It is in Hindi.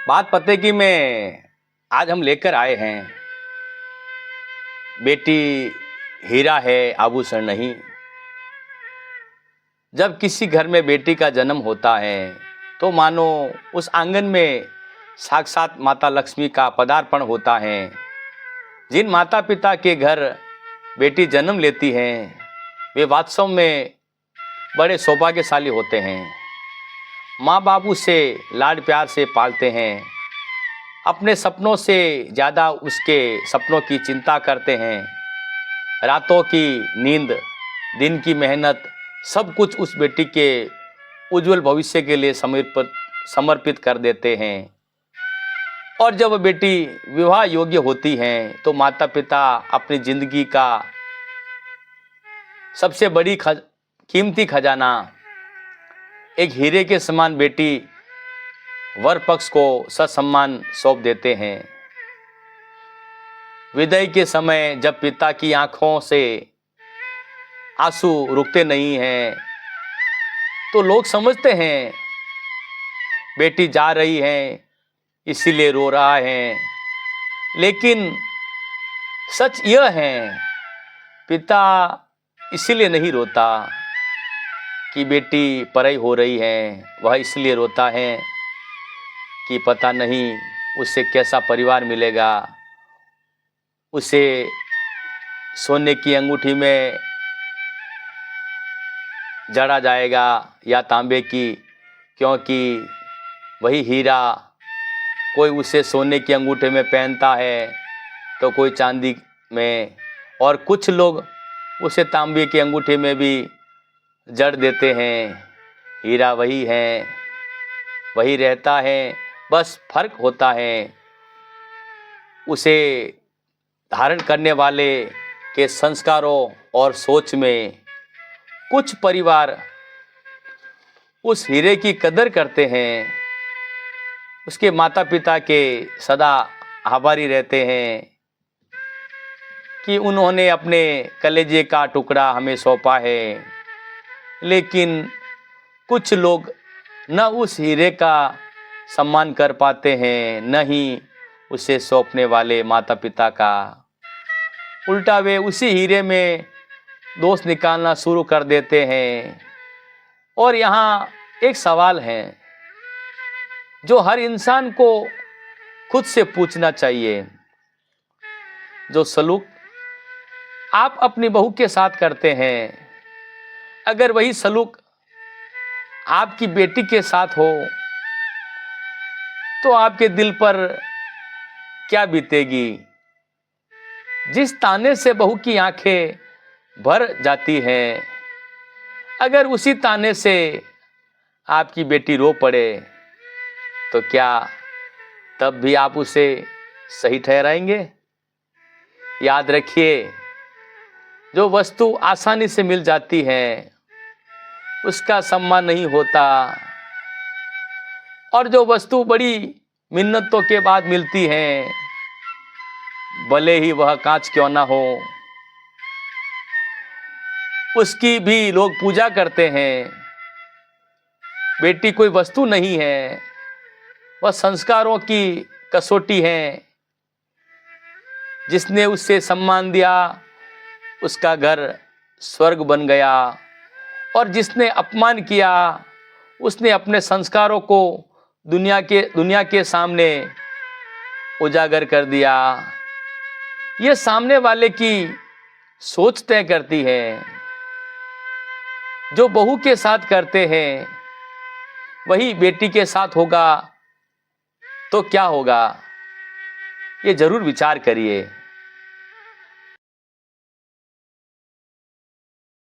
बात पते की में आज हम लेकर आए हैं। बेटी हीरा है, आभूषण नहीं। जब किसी घर में बेटी का जन्म होता है तो मानो उस आंगन में साक्षात माता लक्ष्मी का पदार्पण होता है। जिन माता पिता के घर बेटी जन्म लेती है वे वास्तव में बड़े सौभाग्यशाली होते हैं। माँ बाप उसे लाड प्यार से पालते हैं, अपने सपनों से ज़्यादा उसके सपनों की चिंता करते हैं। रातों की नींद, दिन की मेहनत, सब कुछ उस बेटी के उज्जवल भविष्य के लिए समर्पित कर देते हैं। और जब बेटी विवाह योग्य होती है तो माता पिता अपनी जिंदगी का सबसे बड़ी कीमती खजाना एक हीरे के समान बेटी वर पक्ष को ससम्मान सौंप देते हैं। विदाई के समय जब पिता की आंखों से आंसू रुकते नहीं हैं तो लोग समझते हैं बेटी जा रही है इसीलिए रो रहा है, लेकिन सच यह है पिता इसीलिए नहीं रोता कि बेटी परई हो रही है। वह इसलिए रोता है कि पता नहीं उसे कैसा परिवार मिलेगा, उसे सोने की अंगूठी में जड़ा जाएगा या तांबे की, क्योंकि वही हीरा कोई उसे सोने की अंगूठे में पहनता है तो कोई चांदी में, और कुछ लोग उसे तांबे की अंगूठे में भी जड़ देते हैं। हीरा वही है, वही रहता है, बस फर्क होता है उसे धारण करने वाले के संस्कारों और सोच में। कुछ परिवार उस हीरे की कदर करते हैं, उसके माता पिता के सदा आभारी रहते हैं कि उन्होंने अपने कलेजे का टुकड़ा हमें सौंपा है। लेकिन कुछ लोग न उस हीरे का सम्मान कर पाते हैं, न ही उसे सौंपने वाले माता पिता का। उल्टा वे उसी हीरे में दोष निकालना शुरू कर देते हैं। और यहाँ एक सवाल है जो हर इंसान को खुद से पूछना चाहिए। जो सलूक आप अपनी बहू के साथ करते हैं, अगर वही सलूक आपकी बेटी के साथ हो तो आपके दिल पर क्या बीतेगी। जिस ताने से बहू की आंखें भर जाती हैं, अगर उसी ताने से आपकी बेटी रो पड़े तो क्या तब भी आप उसे सही ठहराएंगे। याद रखिए, जो वस्तु आसानी से मिल जाती है उसका सम्मान नहीं होता, और जो वस्तु बड़ी मिन्नतों के बाद मिलती है, भले ही वह कांच क्यों ना हो, उसकी भी लोग पूजा करते हैं। बेटी कोई वस्तु नहीं है, वह संस्कारों की कसौटी है। जिसने उससे सम्मान दिया उसका घर स्वर्ग बन गया, और जिसने अपमान किया उसने अपने संस्कारों को दुनिया के सामने उजागर कर दिया। यह सामने वाले की सोच तय करती है। जो बहू के साथ करते हैं वही बेटी के साथ होगा तो क्या होगा, ये जरूर विचार करिए।